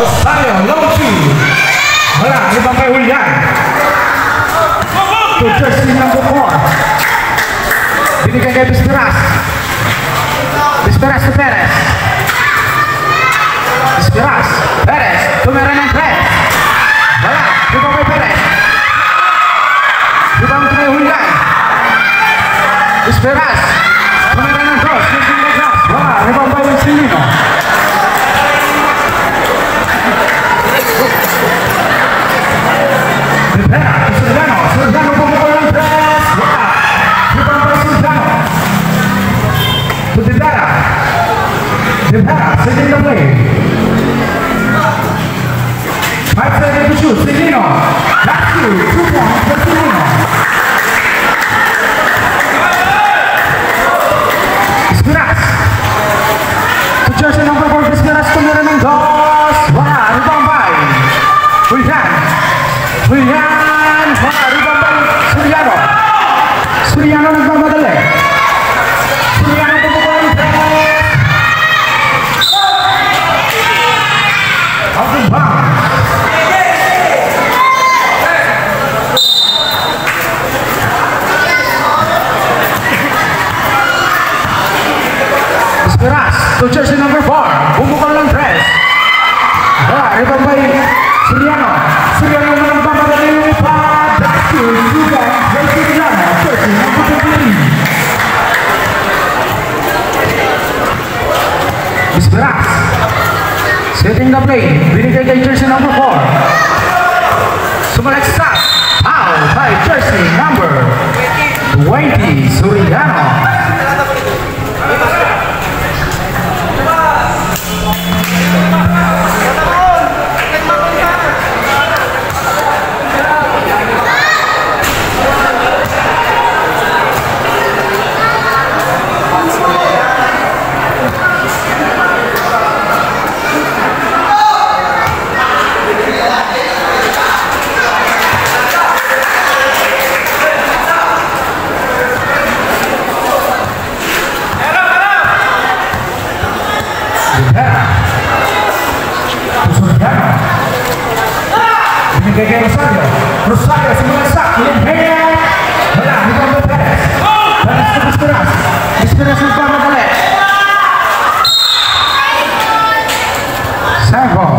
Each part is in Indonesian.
Rosario, long two. Wala, ibang kay Julian. To jersey number 4. Binigay kay Bisperas. Bisperas ke Perez. Bisperas, Perez, tumira ng Perez. Wala, ibang kay Perez. Ibang kay Julian. Bisperas, tumira ng Gross. Wala, ibang kay Silino. Surdano pemukul yang keras. Wah, dipantai Surdano. Debara, setting the play. 5 seconds to shoot. Silino, that's 2 points for Silino. Bisperas, to jersey number 4. Bisperas tumira ng dos. Wah, dipantai. Julian. Wah, dibantai Suryano. Suryano nagmamadali. Suryano pemukul out of bounds. Bisperas to jersey number 4. Pemukul ng tres. Wah, dibantai Suryano. Suryano nagmamadali. Juga jersey Suryano, jersey number 23. Bisperas setting the play. Binigay kay jersey number 4. Sumalek stop. Foul by jersey number 20 Suryano. Binigay Rosario. Rosario sumasak. Limpaya. Wala, dibantai Perez. Perez ke Bisperas. Bisperas nagmamadali. Sample.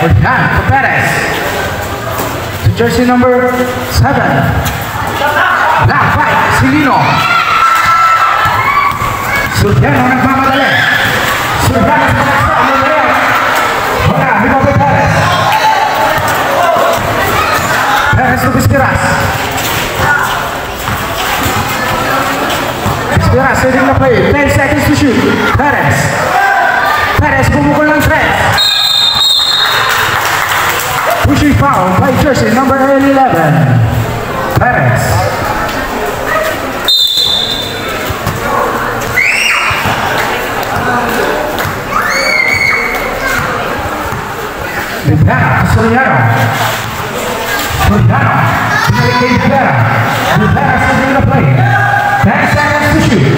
Julian ke Perez. Jersey number 7. Nah, baik, Silino. Surdano nagmamadali. Surdano nagmamadali. Wala, dibantai Perez. Perez ke Bisperas. Bisperas setting the play. 10 seconds to shoot. Perez. Perez pemukul ng tres. Pushing foul by jersey number 11. Perez. Debara, Suryano. Suryano. Binalik kay Debara. Debara setting the play. 10 seconds to shoot.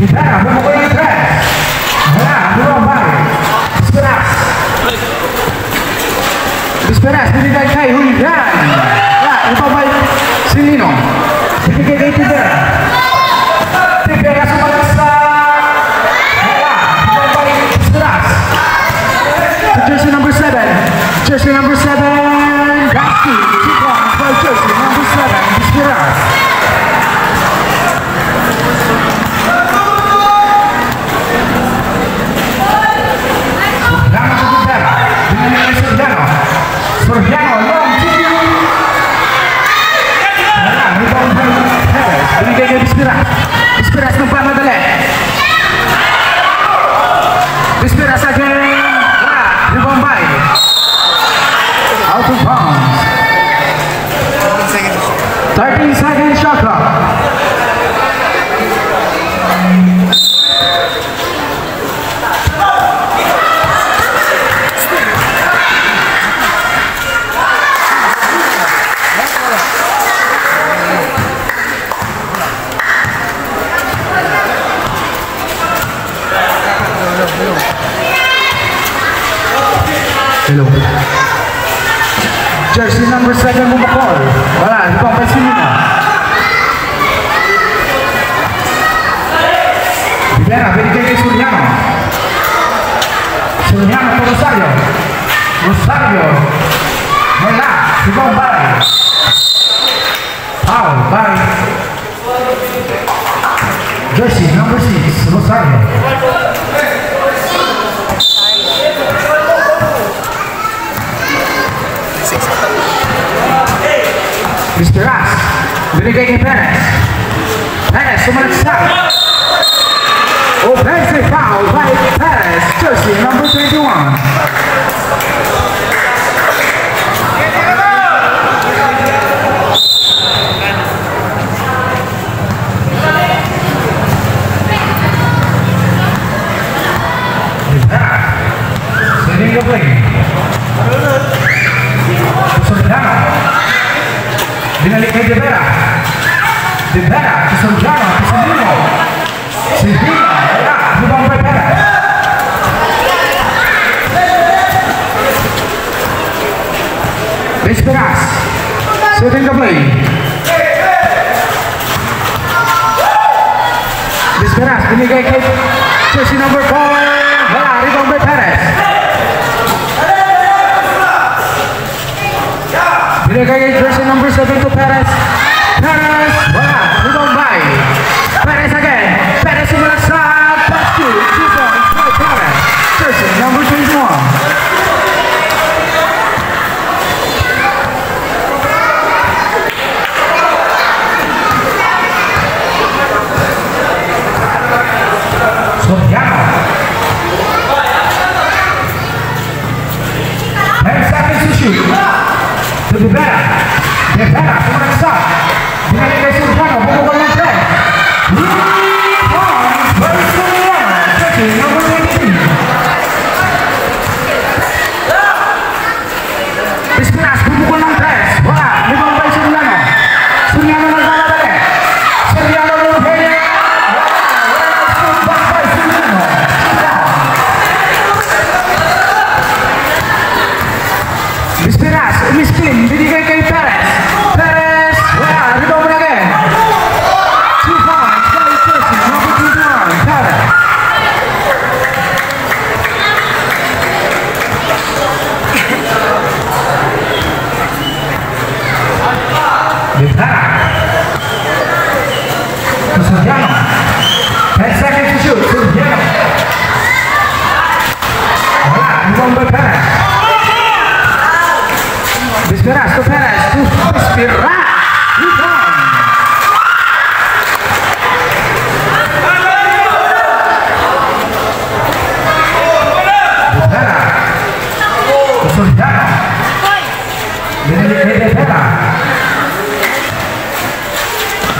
Debara pemukul ng tres. Wala, dibantai. Bisperas. Bisperas binigay kay Julian. Wah, dibantai Silino. Binigay kay Debara. Debara sumalaksa. Wala, dibantai Bisperas. Jersey number 7. Jersey number 7. Brgy. 2 points by jersey number 7. Bisperas. Surdano, long two. Wala, dibantai Perez. Binigay kay Bisperas. Bisperas nagmamadali. Bisperas again. Wala, dibantai. Hello. Jersey number 7 bumukol. Wala, ibang pasilina. Rivera, binigay kay Suriano. Suriano to Rosario. Rosario. Wala, ibang Bay. Foul by Jersey number 6, Rosario. Mr. Ras, binigay kay Perez. Perez, sumunod sa offensive foul by Perez, jersey number 21. Setting the play. Soriano. Binalik kay Rivera. Rivera, Soriano, Silvino. Silvino, wala, lubang by Perez. Esperas, setting the play. Esperas, binigay kay jersey number 4. Wala, lubang by Perez. Binigay kay jersey number 7 to Perez. Perez, wala, lubang by Perez again. Perez sumunod sa basket. 2 points by Perez. Jersey number 21. Soriano. 10 seconds to shoot. To Rivera. Rivera, sumunod sa. Binalik kay Soriano. Bumukol ng 3. Points by Soriano. Jersey number 19. Esperas, bumukol ng 3. Wala, libang by Soriano. Soriano naglalabali. Soriano naglalabali. Esperas, umiskin, binigay kay Perez. Perez, wala, rebound mo again. 2 points, by jersey, number 21, Perez. Rivera. Soriano. 10 seconds to shoot, Soriano. Wala, rebound by Perez. Esperas to Perez, to Esperas, rebound. Rivera, to Soriano. Binalik kay Rivera.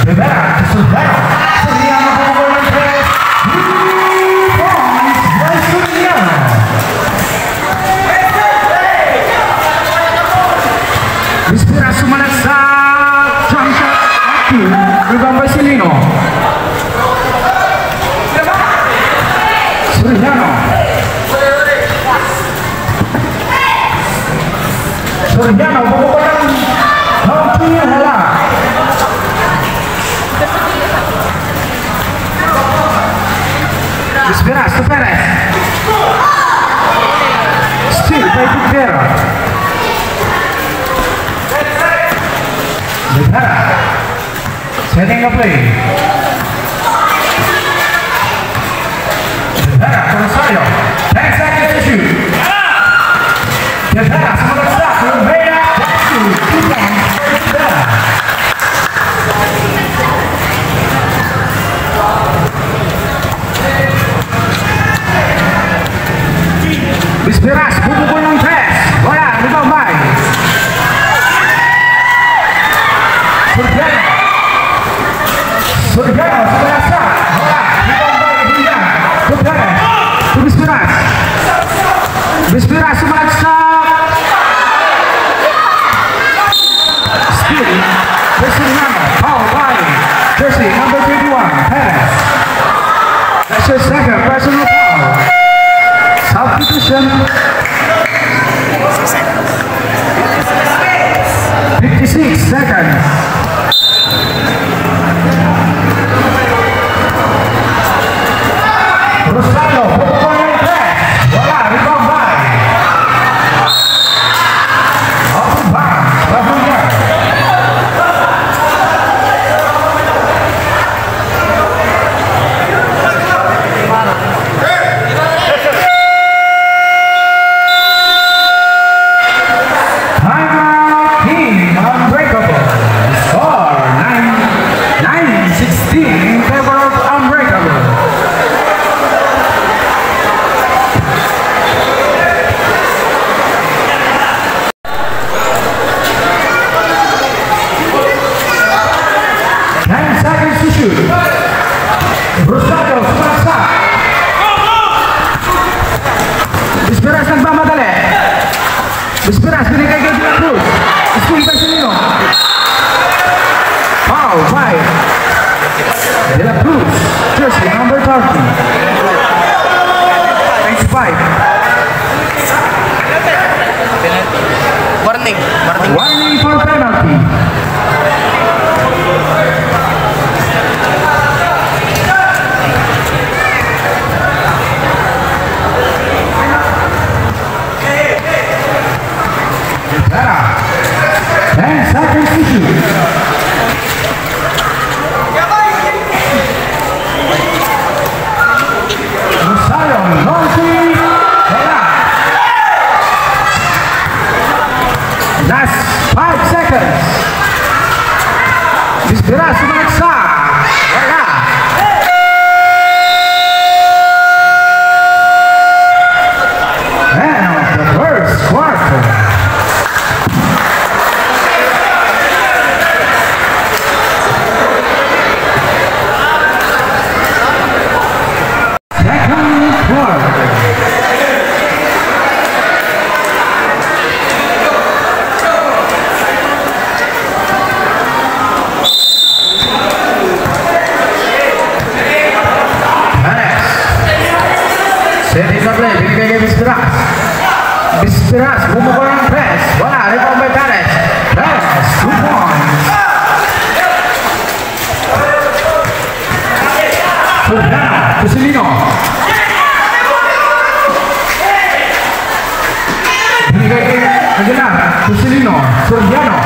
Rivera to Soriano. Soriano bumukol ng 3. Points by Soriano. Esperas sumunod sa jump shot. Rebound by Silino. Soriano. Soriano bumukol ng Hampir, wala. Esperas to Perez. Still by Rivera. Rivera, setting a play. Rivera to Rosario. 10 seconds to shoot. Rivera, sumunod sa Rivera. 2 points for Rivera. Esperas, bumukol ng 3. Wala, rebound by Soriano. Last 5 seconds. Bisbira sumunod sa wala. And the first quarter. Second quarter. Setting the play, binigay kay Bisbiras. Bisbiras, bumukol ng press. Wala, rebound by Perez. Perez, 2 points. Soriano, Cusilino. Binigay kay Aguilar, Cusilino, Soriano.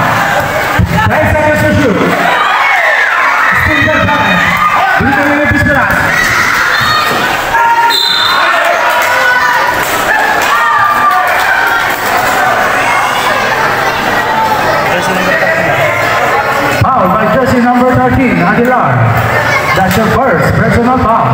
10 seconds to shoot. Still the time. Binigay kay Bisbiras. Foul by jersey number 13, Aguilar. That's your first personal foul.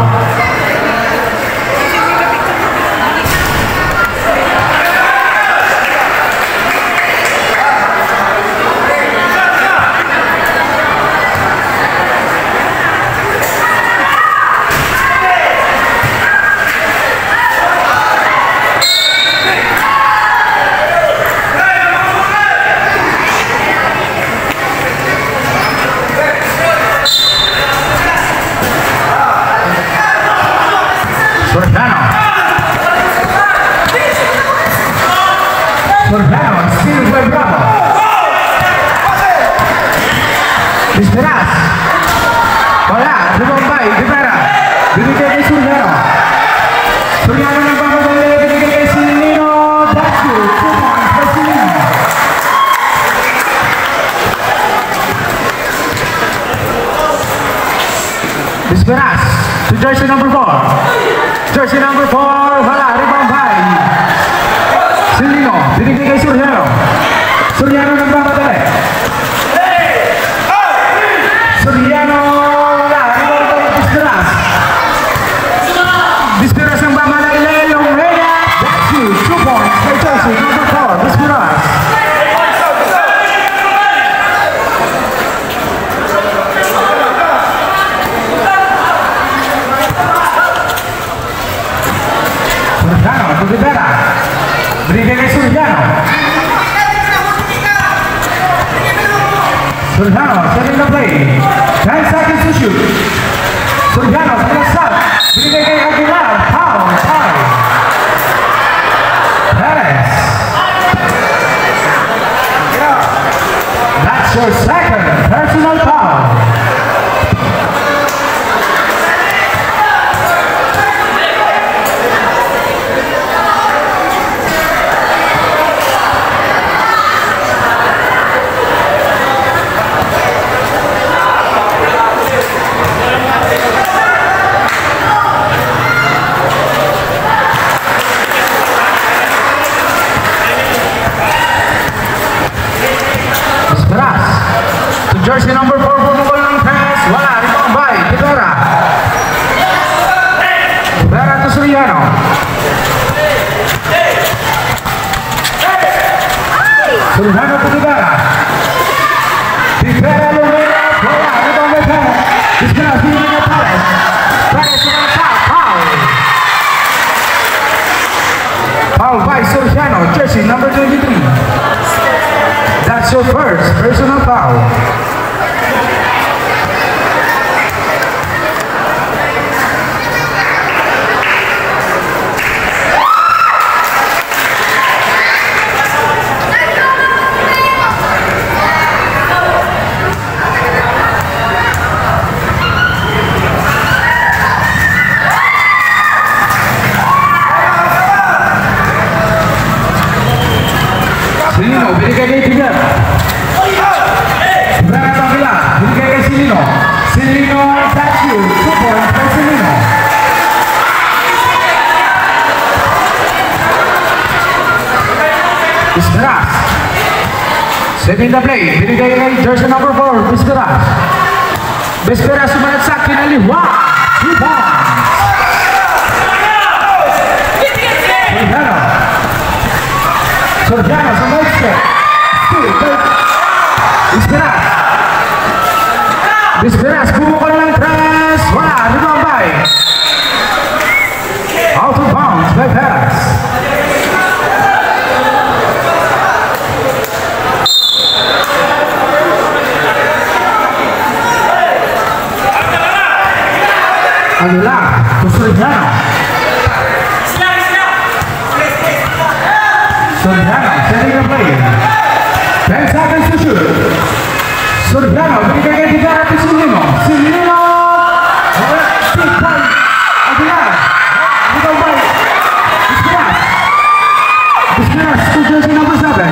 Soriano, still by Bravo. Bisbiras. Wala, Bombay, Rivera. Binigay kay Soriano. Soriano nagbamadali, binigay kay Silino. That's good. 2 points by Silino. Bisbiras to jersey number 4. Jersey number 4, wala, rebound by Silino, binigay kay Soriano. Soriano nagmamadali. Soriano, wala, rebound by Bisbiras. Bisbiras ang mamadali, yung Reyna. That's you, 2 points by jersey number 4, Bisbiras. Soriano, to Rivera. Binigay kay Soriano. Soriano, setting the play. 10 seconds to shoot. Soriano, sa stop. Binigay kay Aguilar. Foul, foul. Perez. That's your second personal foul. Jersey number 4, bumukol ng press. Wala, rebound by Rivera. Rivera to Soriano. Soriano to Rivera. Rivera lumina. Wala, rebound by Perez. Bisbiras, binigay kay Perez. Perez to the top. Foul. Foul by Soriano. Jersey number 23. That's your first personal foul. Silino, binigay kay Tiger. Rivera to Aguilar, binigay kay Silino. Silino, that's you. 2 points by Silino. Bisbiras. Setting the play, binigay kay jersey number 4, Bisperas. Bisperas sumanat sa kinaliwa. 2 points. Sorgiano sa right step. Bisperas. Bisperas, bumukol ng press. Wala, rimambay. Out of bounds by Peras. Aguilar to Sorgiano. Sorgiano setting the play. 10 seconds to shoot. Sorgiano binigay kay Tigara to Silino. Silino. Stick point. Aguilar. Ito by Bisperas. Bisperas to jersey number 7.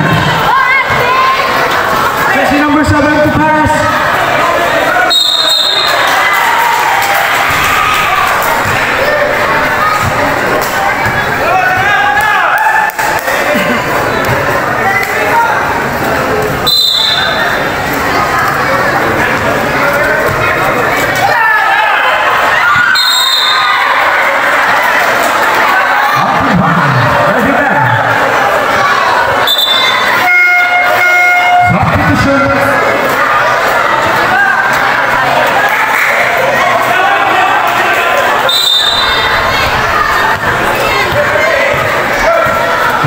Jersey number 7 to pass.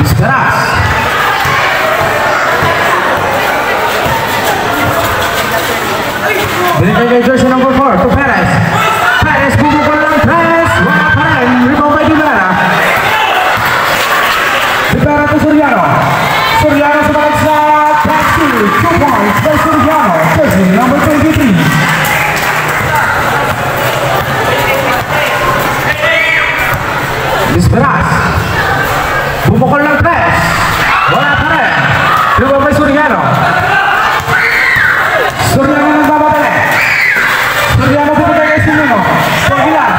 Bisperas. Binigay kay jersey number 4 to Perez. Perez bumukol ng press. Wala pa rin. Rebound by Rivera. Rivera to Soriano. Soriano sa balik sa taxi. 2 points by Soriano. Jersey number 23. Bisperas. Bumukol ng press. Wala pa rin. Rebound by Soriano. Soriano ng bababalik. Soriano binigay kay Silino. Aguilar.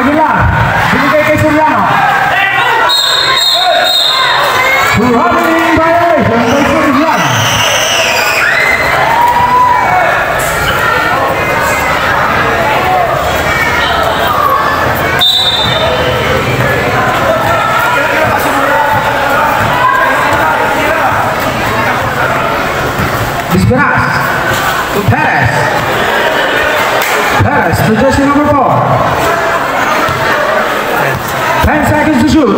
Aguilar. Binigay kay Soriano. Running violation by Soriano. Bisperas to Perez. Perez to jersey number 4. 10 seconds to shoot.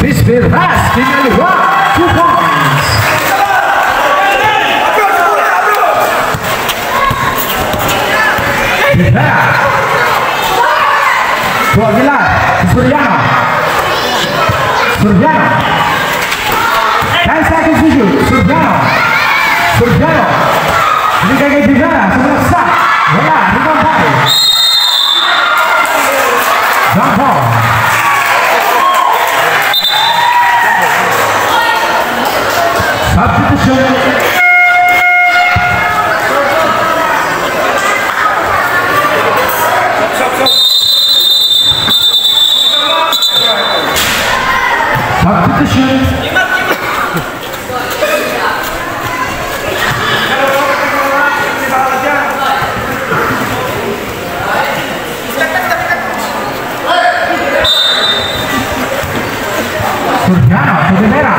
Bisperas kinaliwa. 2 points. Rivera to Aguilar. Soriano. Soriano. 10 seconds to shoot. Soriano. Sorgiano. Binigay kay Rivera. Sumunod sa. Wala. Rebound by. Jump ball. Substitution. Substitution. Sorgiano to Rivera.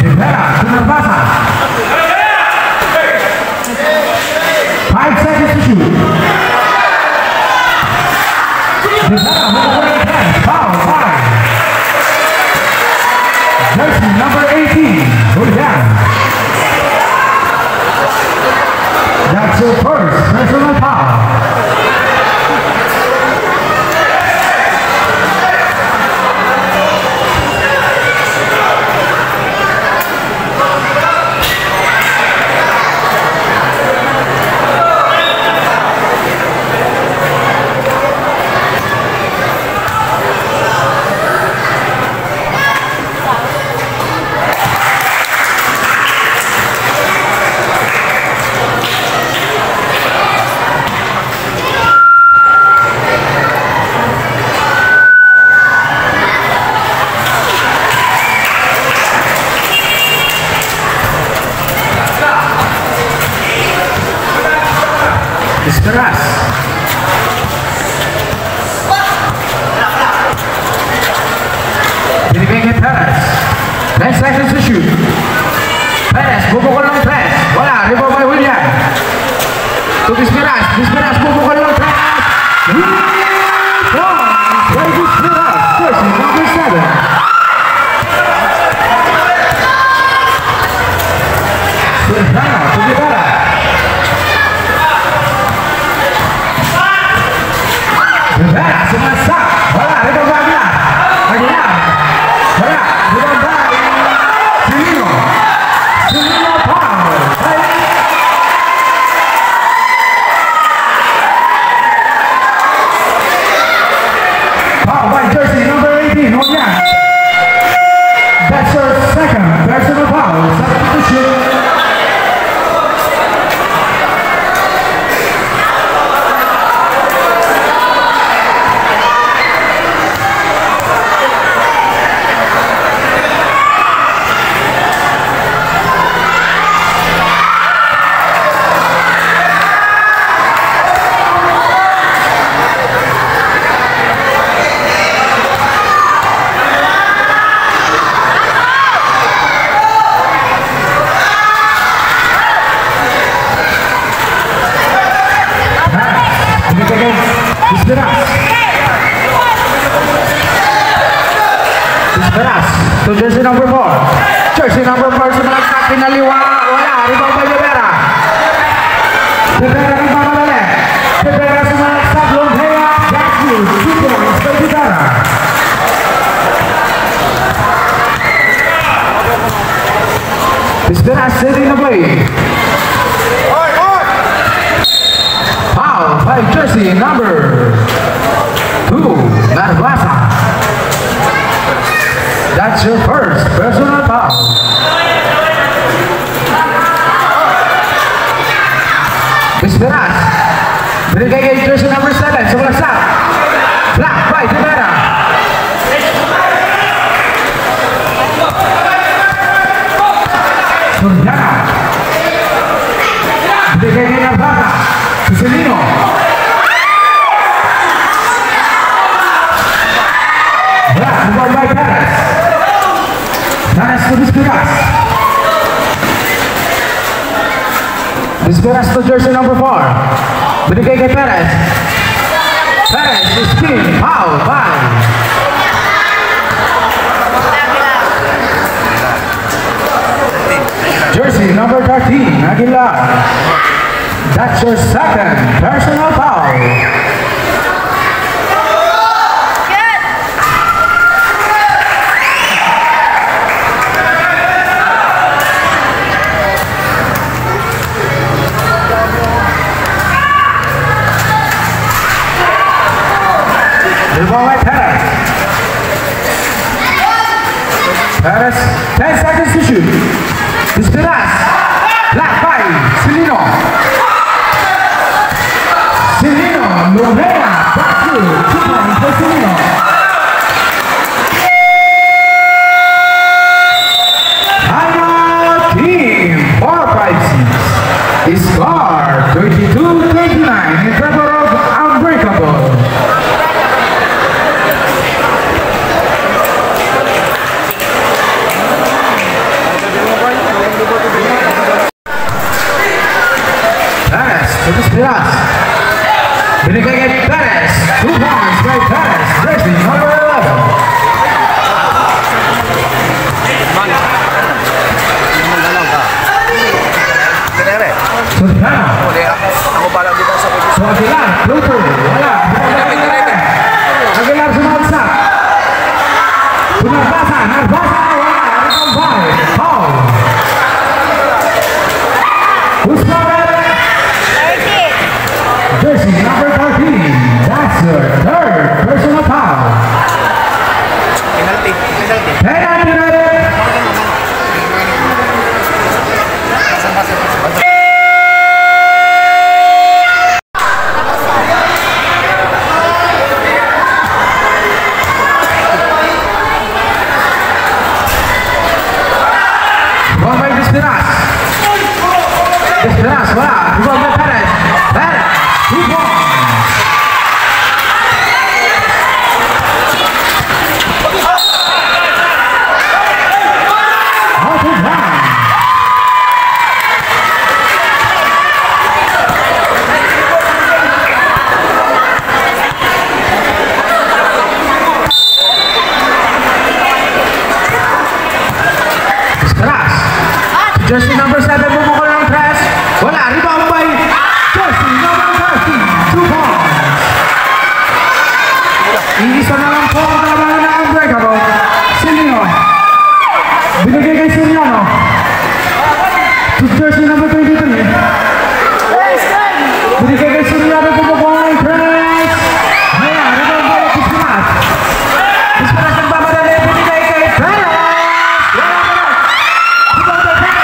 Rivera to Narvaza. 5 seconds to shoot. Rivera moving on the foul 5. Jersey number 18. Sorgiano. That's your first personal foul. Esperas. Binigay kay Perez. 10 seconds to shoot. Perez, bubukol ng 3. Wala, rebound by William. To Esperas. Esperas, bubukol ng 3. By Esperas, jersey number 7. Serrano, to Guevara. Guevara, sumasak. Wala, rebound by Aguilar. Aguilar. Wala, rebound by Silino. Silino, foul. Foul by jersey number 18, Oyan. That's your second personal foul. Substitution. Esperas to jersey number 4. Jersey number 4 sumalagsak pinaliwa. Wala, rebound by Rivera. Rivera ng pamadali. Rivera sumalagsak Longhea. Brgy, 2 points by Rivera. Esperas setting the play. Foul by jersey number 2, Narvaza. That's your first personal foul. Esperas. Binigay kay jersey number 7. Sumalagsak. Black by Rivera. Soriano. Binigay kay Narvaza. Silino. Black, rebound by Perez. Perez to Esperas. Esperas to jersey number 4. Binigay kay Perez. Perez is spin. Foul by jersey number 13, Aguilar. That's your second personal foul. Rebound by Perez. Perez, 10 seconds to shoot. Esperas. Black by Silino. Silino, Longhea. Brgy, 2 points for Silino. Timeout team, 4-5-6. Score 22-29 in favor of Unbreakable. To Esperas. Binigay kay Perez. 2 points by Perez. Jersey number 11. Soriano. So Aguilar, Pluto. Wala. Aguilar sumalagsak. Narvaza. Narvaza. Wala. Rebound by. Foul. Who's coming? Jersey number 7, bumukol ng press. Wala, rebound by jersey number 13, 2 points. Iisa na lang po ang kalabanan na Unbreakable. Silino. Binigay kay Siliano. To jersey number 23. Binigay kay Siliano, bumukol ng press. Ayan, rebound by Pispinas. Pispinas ang bamadali, binigay kay Perez. Number 30.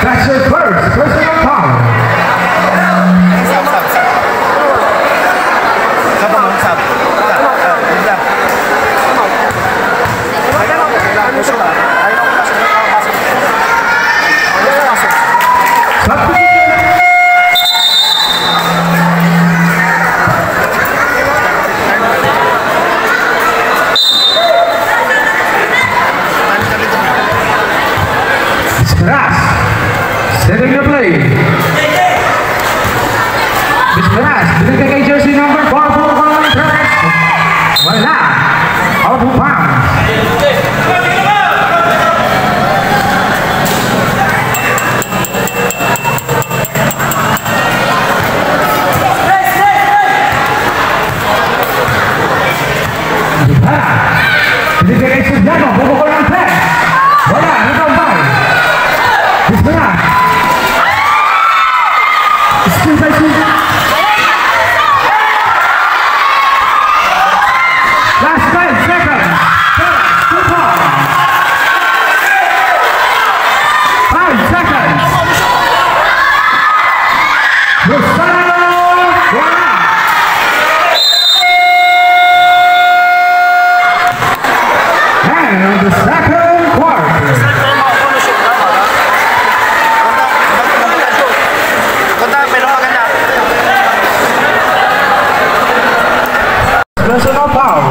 That's your first personal foul. Setting the play. Bisperas, binigay kay jersey number 4, bumukol ng press. Wala. Out of bounds. Binigay kay Siliano, bumukol ng press. Wala, rebound by Bisperas. Excuse me. Last 5 seconds. 2 points. 5 seconds. Rosario, wala. And on the second quarter. Personal foul.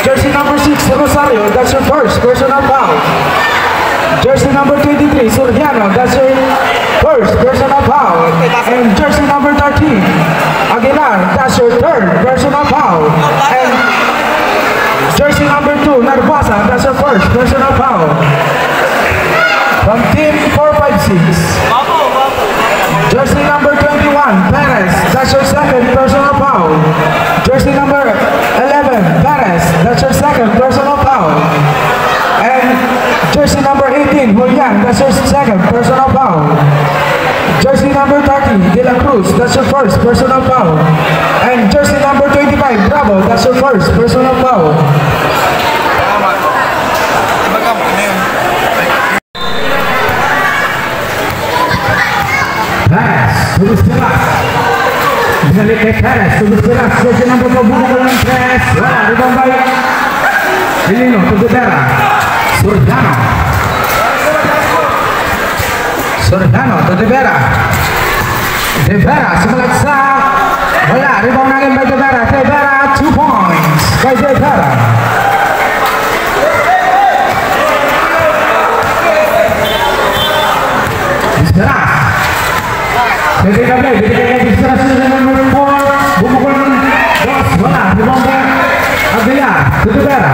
Jersey number 6, Rosario, that's your first personal foul. Jersey number 23, Soriano, that's your first personal foul. And jersey number 13, Aguilar, that's your third personal foul. And jersey number 2, Narvasa, that's your first personal foul. From team 456. Jersey number 21, Perez, that's your second personal foul. Jersey number 11, Perez, that's your second personal foul. And jersey number 18, Julian, that's your second personal foul. Jersey number 30, De La Cruz, that's your first personal foul. And jersey number 25, Bravo, that's your first personal foul. Perez, Pispinas. Binalik kay Perez, Pispinas, jersey number 4, bumukol ng press. Wala, rebound by Silino, Tugudera. Soriano. Soriano, Tugudera. De Vera, simulat sa wala, rebound na rin by De Vera. De Vera, 2 points by De Vera. Pispinas. Binigay kay Pispinas number 4, bumukol ng boss, wala, rebound by Aguilar, Tugudera.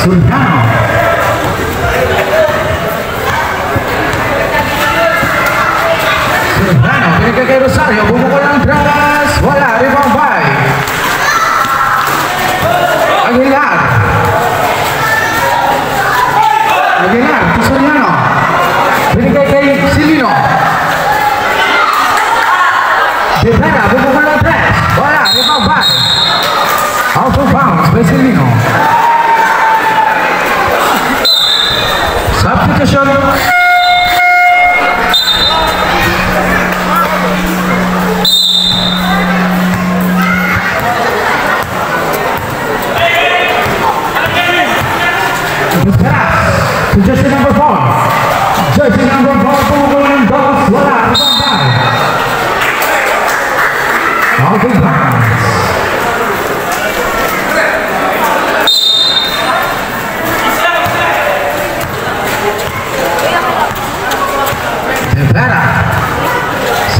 Soriano. Soriano, binigay kay Rosario, bumukol ng press, wala, rebound by Aguilar. Aguilar, to Soriano. Binigay kay Silino. De Vera, bumukol ng press, wala, rebound by out of bounds by Silino. Substitution. To jersey number 4. Jersey number 4, bumukol ng boss, wala, rebound by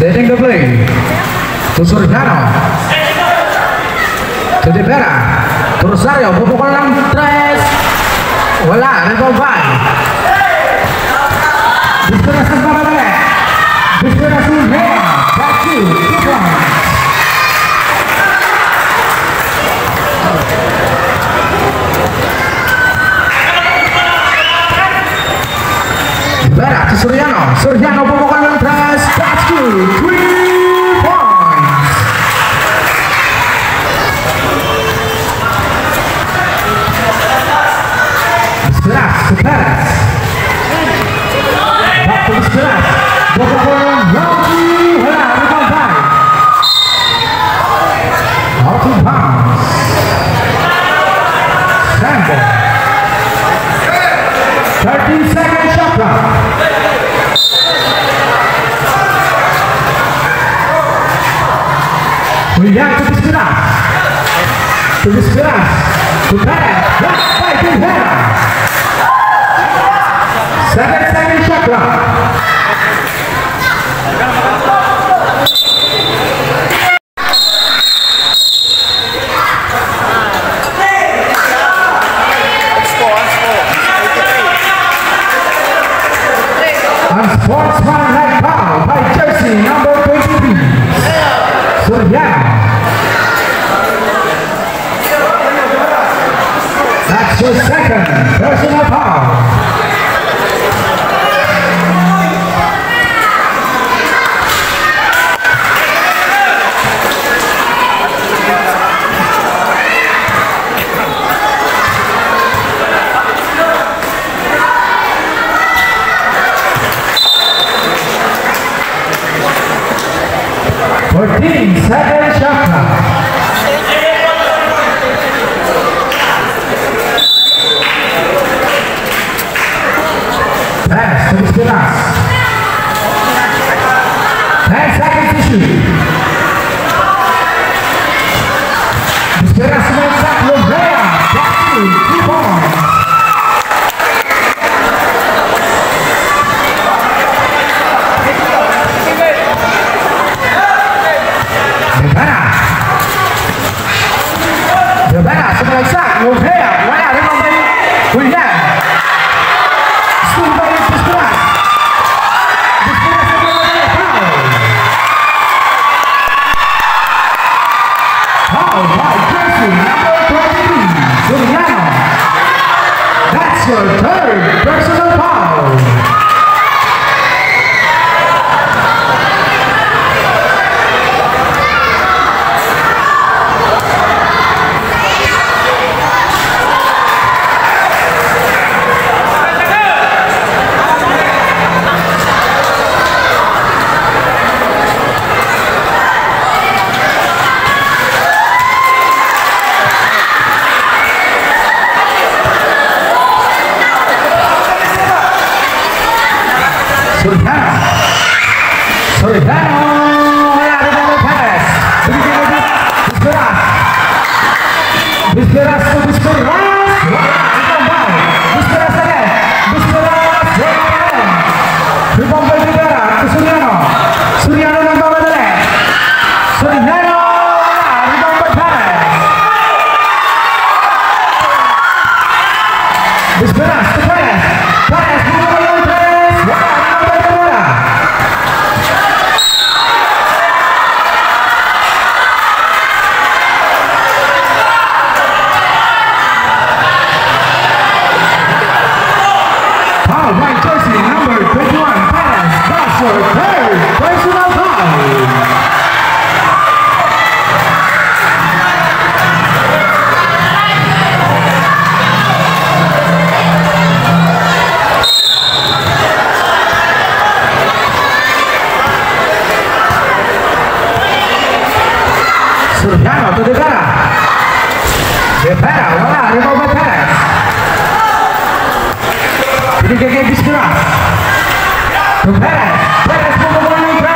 Setting the play to Suriano, to the Vera, to Rosario, pupukul ng 3, wala, rebound by Bispera sa bababa, Bispera sa Vera, back to 2 points. Vera to Suriano, Suriano pupukul ng 3, back to 3 points. Bisperas to Perez. Back to Bisperas. Pupukul ng Brgy, wala, rebound by out of bounds. Sample. 13-second shot clock. We have to Bisperas. To Bisperas. To Perez. Blocked by Baybay. 7-second shot clock. Unsportsmanlike foul by jersey number 23. Suriano. That's your second personal foul. Second shot clock. Pass to Bisperas. 10 seconds to shoot. Bisperas makes that Lopez. Back to 2 points. Bebera, sebelah Lopez, wala, rebound by William. Steal by Bisperas. Bisperas adalah foul. Foul by jersey number 23, Suriano. That's your third personal foul. Suriano, wala, rebound by Perez. Bigyan ulit, Bisperas. Bisperas to Bisperas. Wala, rebound by Bisperas again. Bisperas, wala rin. Rebound by Bebera to Suriano. Suriano ng bamadali. Suriano, wala, rebound by Perez. Bisperas to Perez. Perez, bumabay ng 3. Wala, rebound by Bebera. By jersey number 21, Perez. That's your third personal foul. Suriano to Bebera. Bebera, wala, rebound by Perez. Binigay kay Bisperas. To Perez. Perez pupukul ng 3.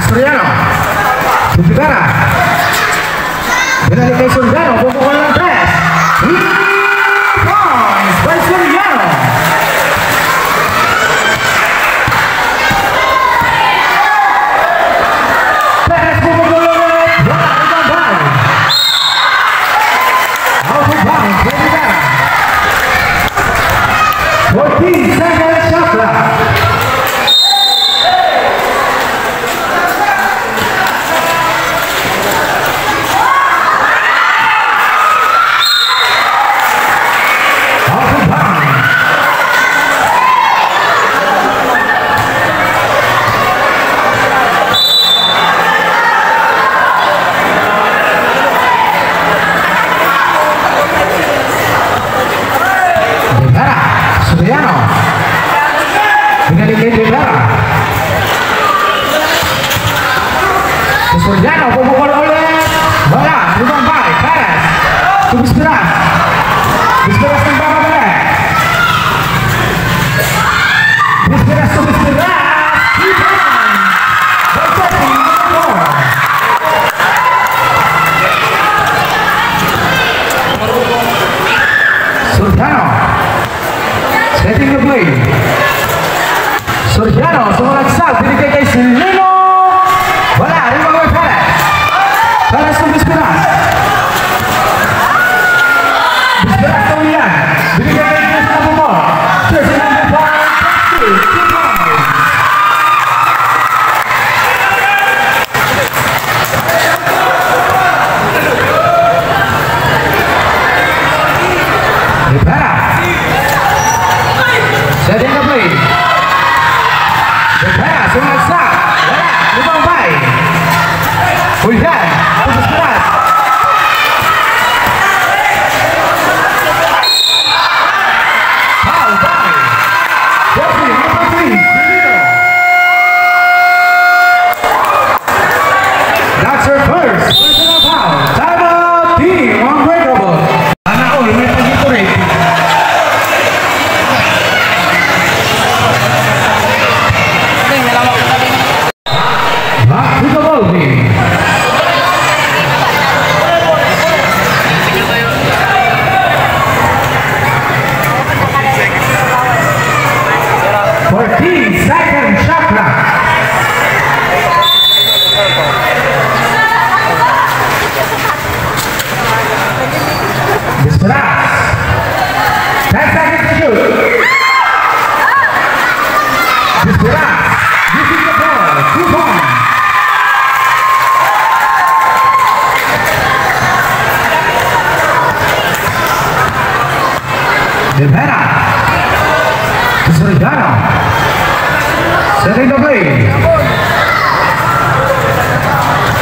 Suriano, Sugara, Benedicte Suriano, pukul yang tres, 3 points by Suriano. Perez pukul bola Baybay, out of bounds, Sugara, 14 seconds shot clock. Suriano pukul oleh bola Baybay, Perez, tubis beras tembak Perez, tubis beras, Suriano, setting the play, Suriano, semua sal, Benedicte Suriano, bola Baybay Perez, Perez tubis beras kemudian, Benedicte Suriano, jersey number 5, setting the play. Baybay, semua sah. Baybay. Hujan, tubis beras. Foul by jersey number 3, that's your first personal foul. Time out, team Unbreakable. Anaol, may pag-iturit. Back to the ball game. Second shot clock. Desperas. 10 seconds to shoot. Desperas. Using the ball. 2 points. Desperas. Suriano. Setting the play.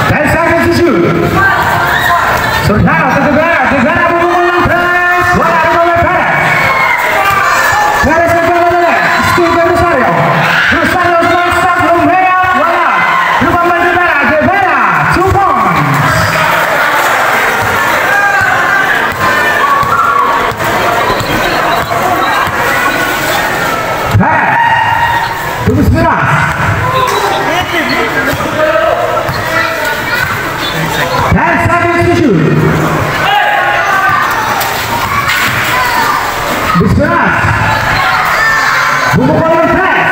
10 seconds to shoot. Suriano to the Baybay pukul yang tres. Bola Baybay Perez. Perez ke bola Skill ke Rosario. Rosario stop belum head. Bola Baybay 2 points. Perez. Tubis beras. 10 seconds to shoot. Tubis beras. Buku bola Perez.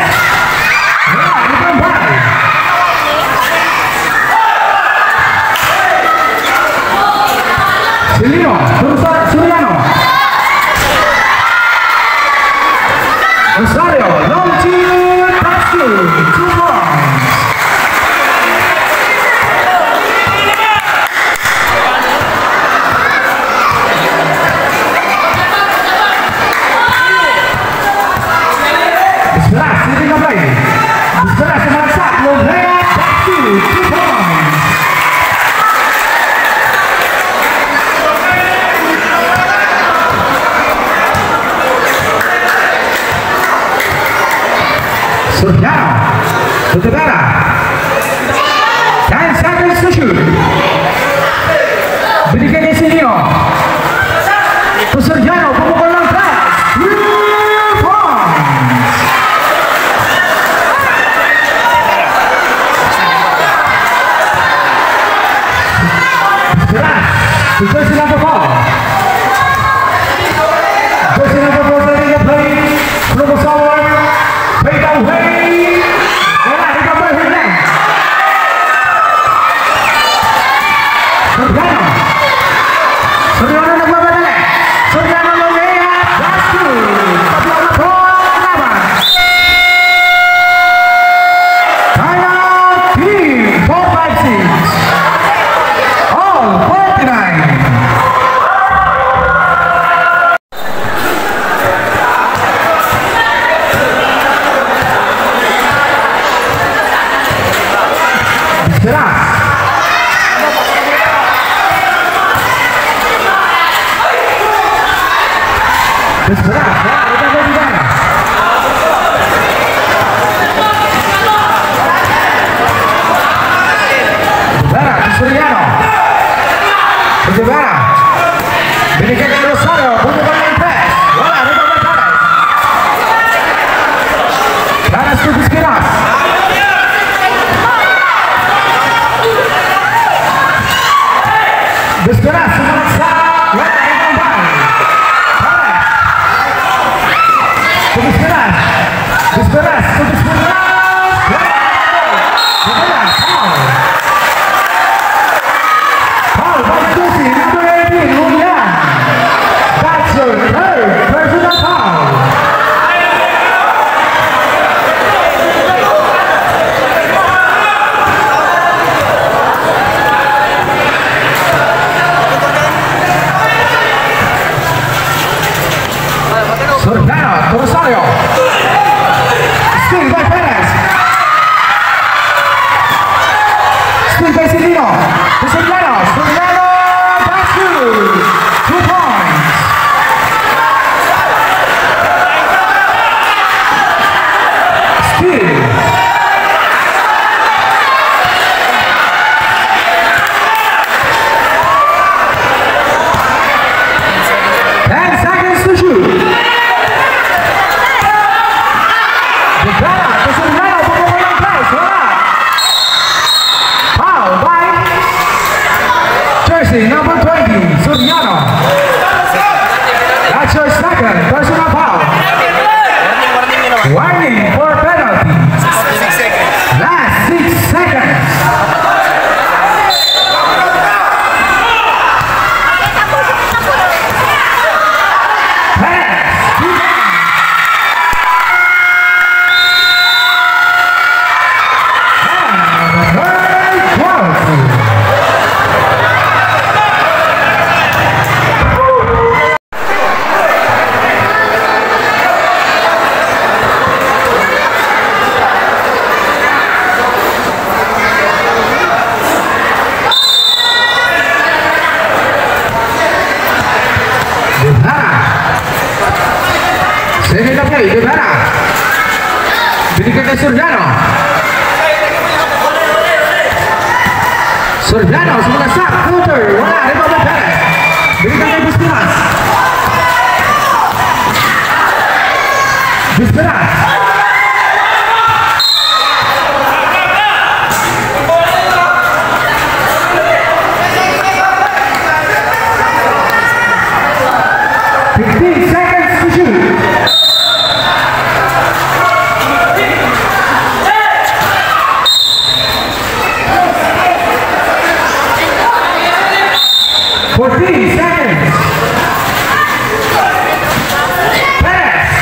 Bola Baybay. Suriano. Rosario, long two, pass 2 points. Desperas, setting the play. Desperas memaksa, belum head, back to 2 points. Suriano to the Baybay. 10 seconds to shoot. Benedicte Suriano. To Suriano, pukul yang tres. 3 points. Bisberas, ya, kita ke sana. Bisberas, Suriano. Bisberas. Berikan ke Rosario, bukan Lopez. Bola, rebound Perez. Perez ke Bisberas. Bisberas, memaksa. Bisberas, foul by Brgy, number 18, Julian. That's your third personal foul. Soriano, Rosario. Steal by Perez. Steal by Siliano. Siliano. That's good. 2 points. Steal. Number 20, Suriano. That's your second personal foul. Warning for penalty. Last 6 seconds. Gimana? Berikan ke Suriano. Suriano sebelah sah, counter, bola rebound Perez. Berikan ke Bisberas. Bisberas. Perez.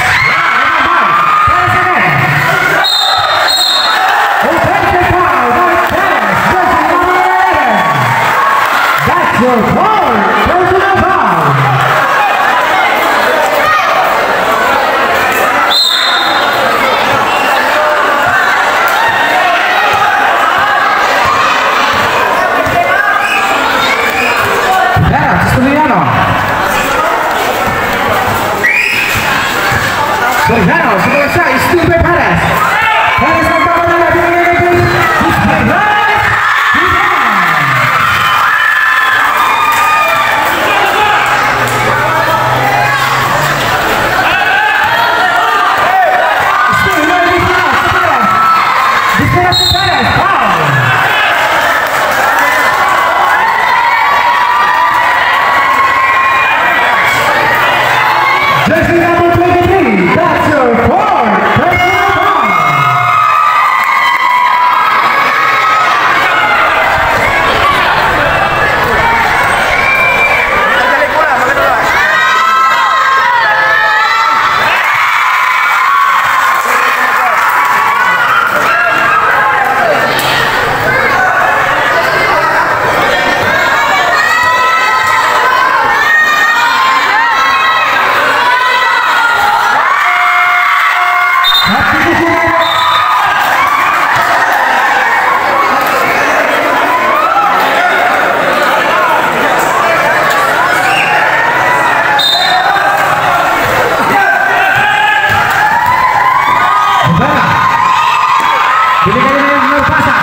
Binigay na yung nagpasa.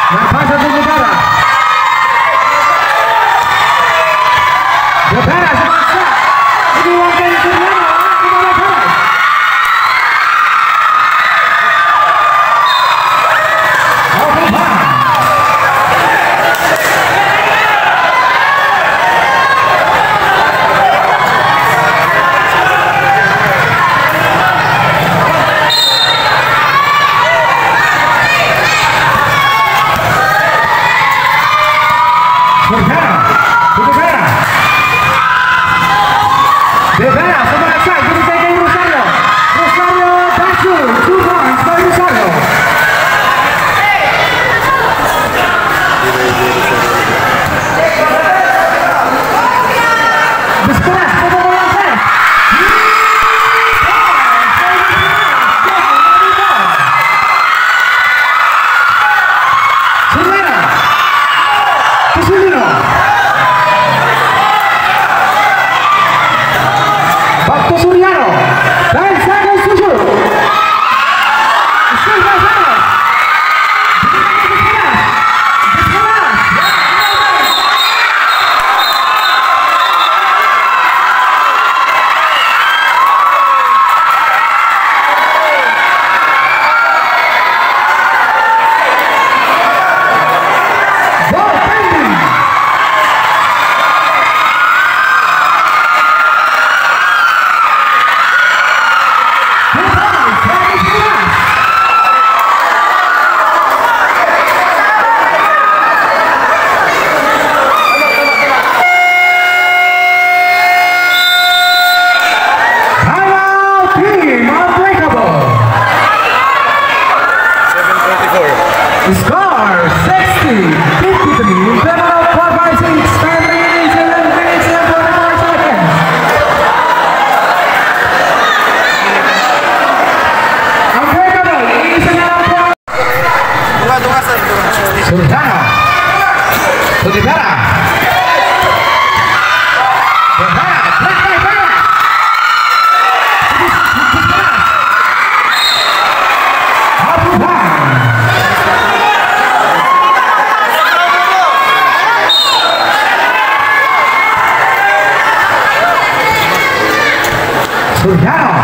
Nagpasa sa Lopez. Lopez sa baksa. Iniwan kayo sa Suriano. Lopez. Open ba? Score 60, 53, level 456, time remaining 7 minutes and 44 seconds. Unbreakable, isa na lang po. Sultano. Sudibera. Suriano.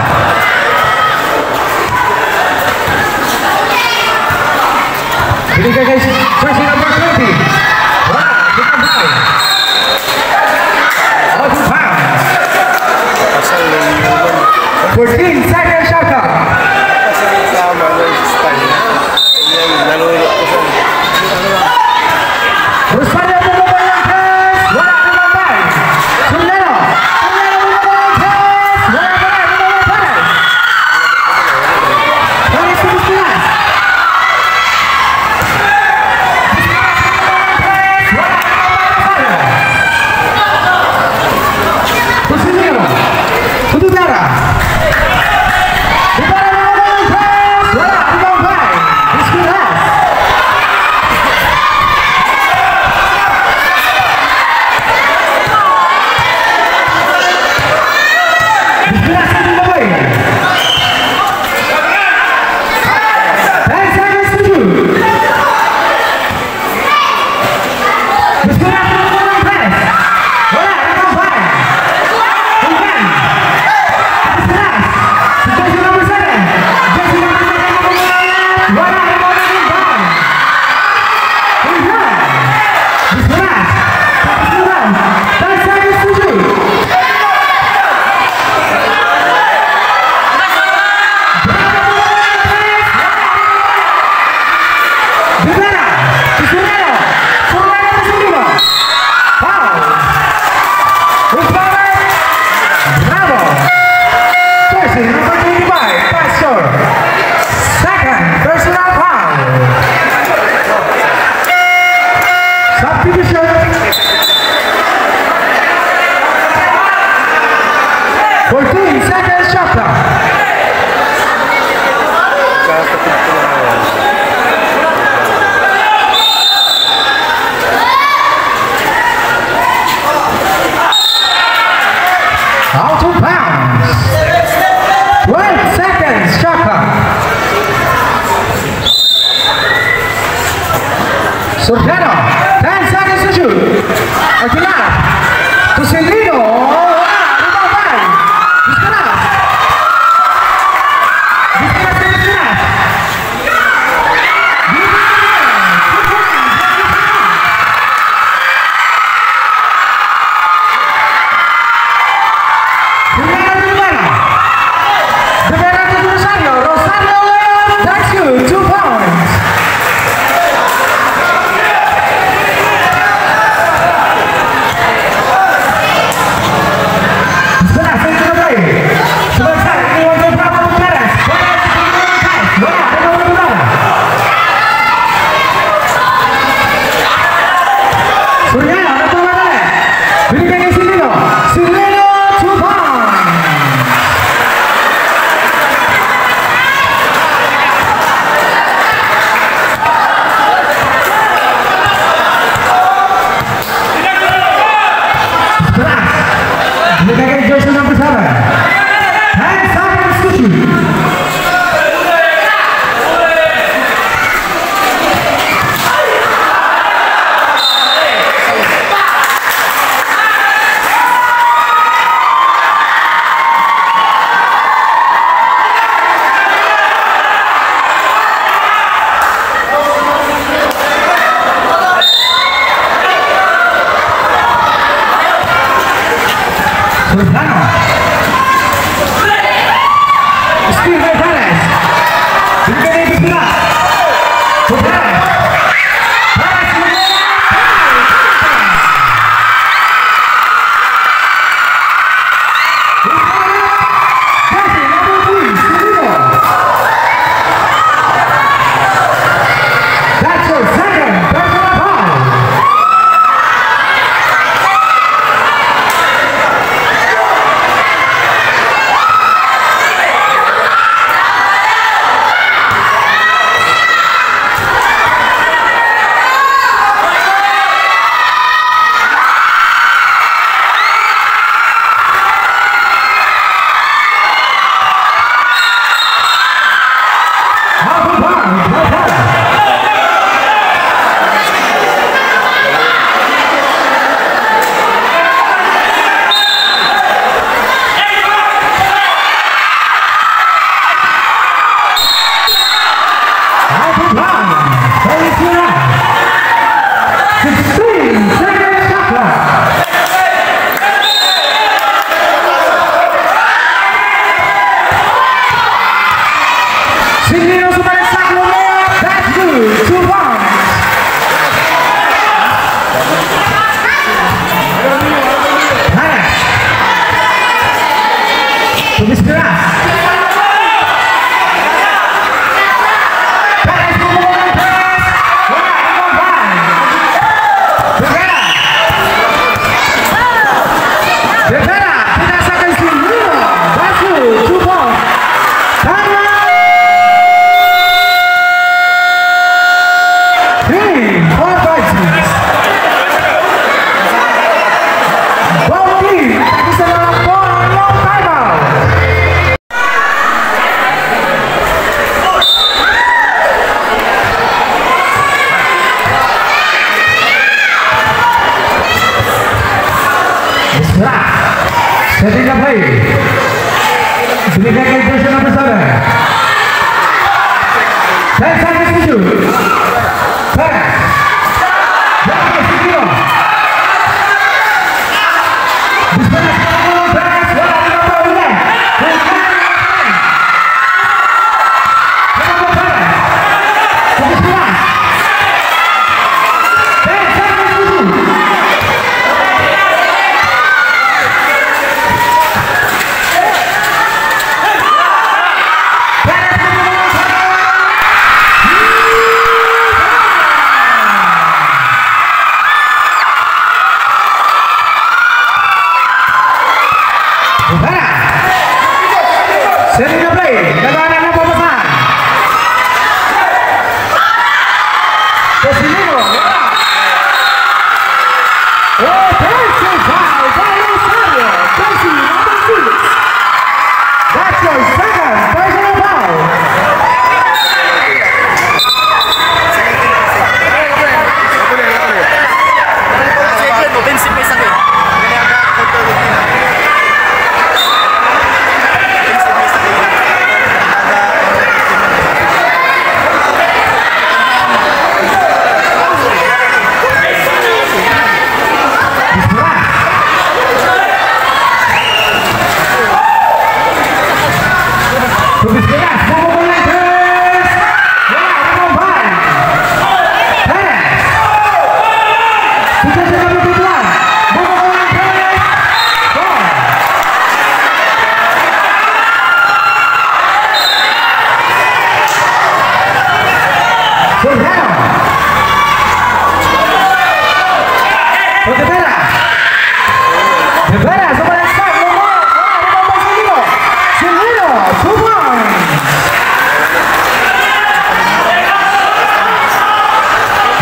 Binigay kay jersey number 20. Wow, kita bahay. Open bounds. 14 second shot clock. Rusanya membawa yang kes. Wala membawa. Suriano. Sordano, 10 seconds to shoot. Artilar, Tusellino, Baybay, Disparat. Setting up play. Berikan kejutan nomor 7. 10 seconds to shoot. Pass. Jangan sikio. Disparat kamu pass. Wala nomor 1. Kamu pass. Fokus pulang. 10 seconds to shoot.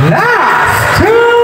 Last 2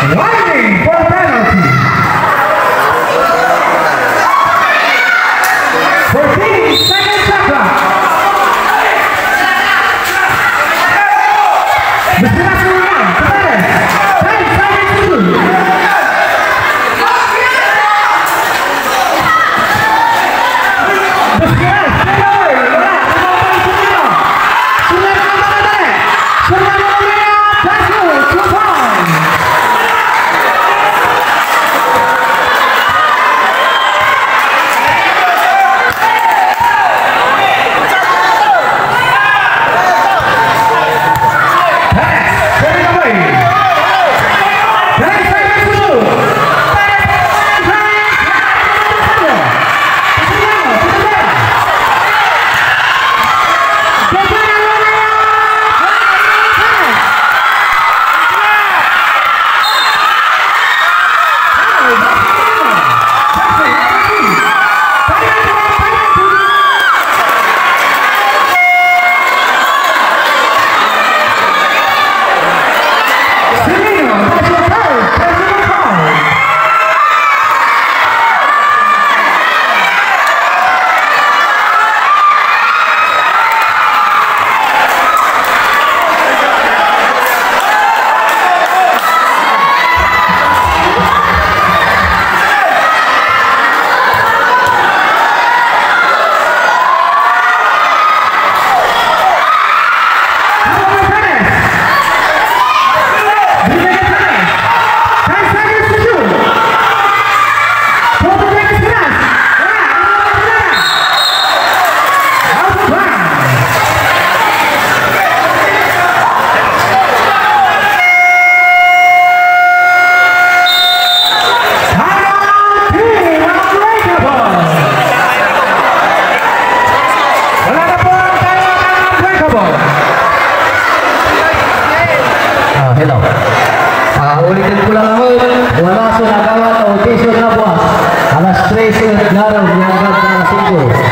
Winding for penalty. 14 seconds shot clock. Bergerak ulang kepada 10 seconds to go. Bergerak Baybay. Sudah menambahkan sudah menambahkan 2 points. Hello. Ulitin ko lang ako, wala sa nagawa o tisyo na buwas. Alas 13 at laro, niyagad na 5.